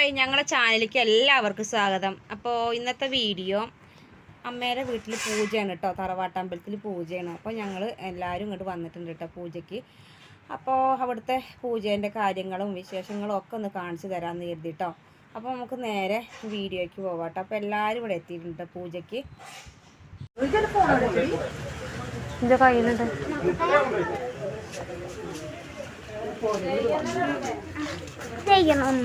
Hi, ഞങ്ങളുടെ ചാനലിലേക്ക് എല്ലാവർക്കും സ്വാഗതം. അപ്പോൾ ഇന്നത്തെ വീഡിയോ അമ്മയുടെ വീട്ടിൽ പൂജയാണ് കേട്ടോ, തറവാട്ടമ്പലത്തിൽ പൂജയാണ്. അപ്പോൾ ഞങ്ങൾ എല്ലാവരും ഇങ്ങോട്ട് വന്നിട്ടുണ്ട് കേട്ടോ പൂജയ്ക്ക്. അപ്പോൾ അവിടുത്തെ പൂജേൻ്റെ കാര്യങ്ങളും വിശേഷങ്ങളും ഒക്കെ ഒന്ന് കാണിച്ചു തരാമെന്ന് കരുതി കേട്ടോ. അപ്പോൾ നമുക്ക് നേരെ വീഡിയോയ്ക്ക് പോവാം കേട്ടോ. അപ്പോൾ എല്ലാവരും ഇവിടെ എത്തിയിട്ടുണ്ട് പൂജയ്ക്ക്. എൻ്റെ കയ്യിലുണ്ട് കഴിക്കണമ്മ.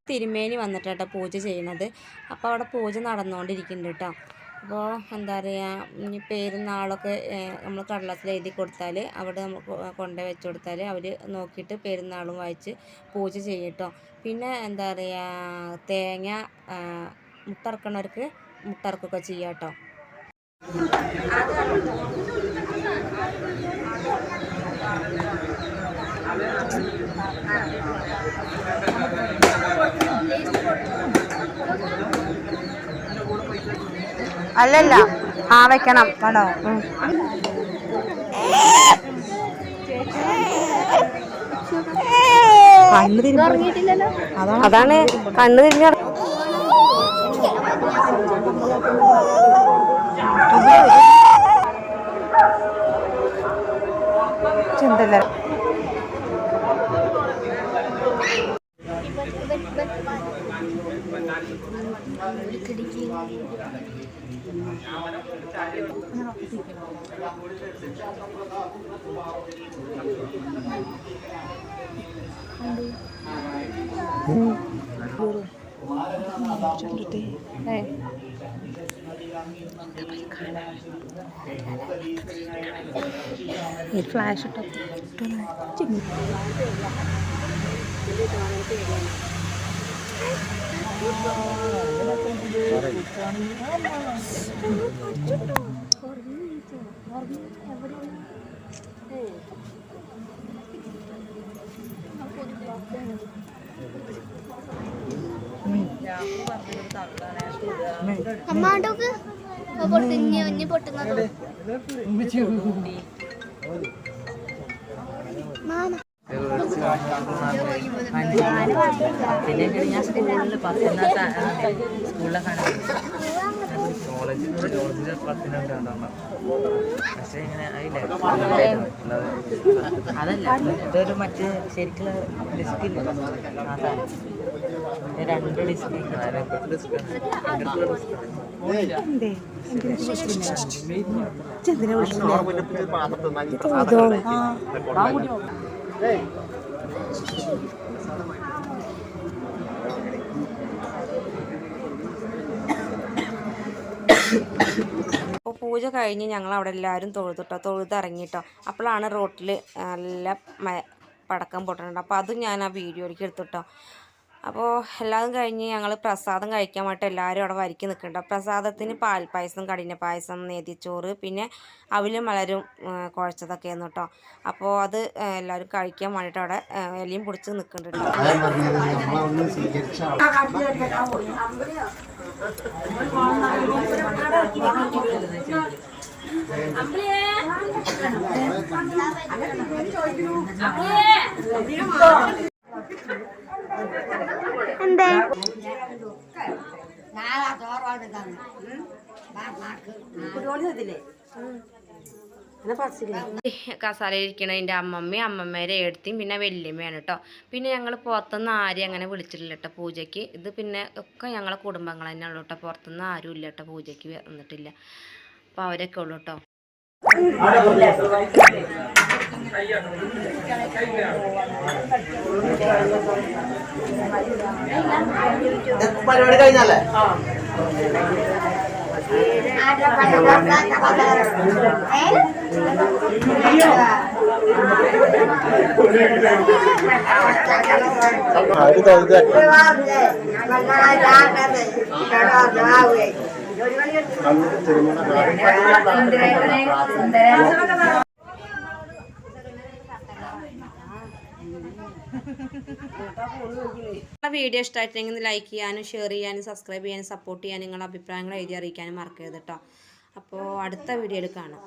തിരുമേനി വന്നിട്ടാട്ടോ പൂജ ചെയ്യണത്. അപ്പോൾ അവിടെ പൂജ നടന്നുകൊണ്ടിരിക്കുന്നുണ്ട് കേട്ടോ. അപ്പോൾ എന്താ പറയുക, ഇനി പെരുന്നാളൊക്കെ നമ്മൾ കടലാസിൽ എഴുതി കൊടുത്താൽ അവിടെ നമ്മൾ കൊണ്ടുപോയി വെച്ച് കൊടുത്താൽ അവർ നോക്കിയിട്ട് പെരുന്നാളും വായിച്ച് പൂജ ചെയ്യും കേട്ടോ. പിന്നെ എന്താ പറയുക, തേങ്ങ മുട്ടറക്കണവർക്ക് മുട്ടറക്കൊക്കെ ചെയ്യാം കേട്ടോ. അല്ലല്ല, ആ വെക്കണം വേണോ? കണ്ണ് തിരിഞ്ഞ അതാണ്, കണ്ണ് തിരിഞ്ഞ ചിന്തല്ല. ഫ്ലാഷ് ഇട്ടോ അമ്മാണ്ടോക്ക് പൊട്ടിഞ്ഞ് പൊട്ടുന്നത് മാമ. പിന്നെ ഞാൻ സ്കൂളിൽ സ്കൂളിലൊക്കെ പക്ഷേ ഇങ്ങനെ അതല്ല, ഇതൊരു മറ്റേ ശരിക്കുള്ള ഡിസ്ക് ഇല്ല, രണ്ട് ഡിസ്ക് അപ്പോൾ പൂജ കഴിഞ്ഞ് ഞങ്ങൾ അവിടെ എല്ലാവരും തൊഴുതിറങ്ങിട്ടോ. അപ്പോഴാണ് റോട്ടിൽ നല്ല പടക്കം പൊട്ടുന്നുണ്ട്. അപ്പോൾ അതും ഞാൻ ആ വീഡിയോയിലേക്ക് എടുത്തിട്ടോ. അപ്പോൾ എല്ലാതും കഴിഞ്ഞ് ഞങ്ങൾ പ്രസാദം കഴിക്കാൻ വേണ്ടിയിട്ട് എല്ലാവരും അവിടെ വരിക്ക് നിൽക്കുന്നുണ്ട്. പ്രസാദത്തിന് പാൽപ്പായസം, കഠിന പായസം, നെയ്തിച്ചോറ്, പിന്നെ അവിലും മലരും കുഴച്ചതൊക്കെയായിരുന്നു കേട്ടോ. അപ്പോൾ അത് എല്ലാവരും കഴിക്കാൻ വേണ്ടിയിട്ട് അവിടെ എലിയും പിടിച്ച് നിൽക്കുന്നുണ്ട് കേട്ടോ. കസാലയിരിക്കണ എൻ്റെ അമ്മമ്മയും അമ്മമ്മേരെ എടുത്തിയും പിന്നെ വല്യമ്മയാണ് കേട്ടോ. പിന്നെ ഞങ്ങൾ പുറത്തുനിന്ന് ആരെയും അങ്ങനെ വിളിച്ചിട്ടില്ല കേട്ടോ പൂജയ്ക്ക്. ഇത് പിന്നെ ഒക്കെ ഞങ്ങളെ കുടുംബങ്ങൾ തന്നെ ഉള്ളൂ കേട്ടോ. പുറത്തുനിന്ന് ആരും ഇല്ല കേട്ടോ പൂജയ്ക്ക് വന്നിട്ടില്ല. അപ്പോൾ അവരൊക്കെ ഉള്ളൂ കേട്ടോ. പരിപാടി കഴിഞ്ഞല്ലേ? വീഡിയോ ഇഷ്ടമായിട്ടുണ്ടെങ്കിൽ ലൈക്ക് ചെയ്യാനും ഷെയർ ചെയ്യാനും സബ്സ്ക്രൈബ് ചെയ്യാനും സപ്പോർട്ട് ചെയ്യാനും നിങ്ങളുടെ അഭിപ്രായങ്ങൾ എഴുതി അറിയിക്കാനും മറക്കരുത് കേട്ടോ. അപ്പോൾ അടുത്ത വീഡിയോയിൽ കാണാം.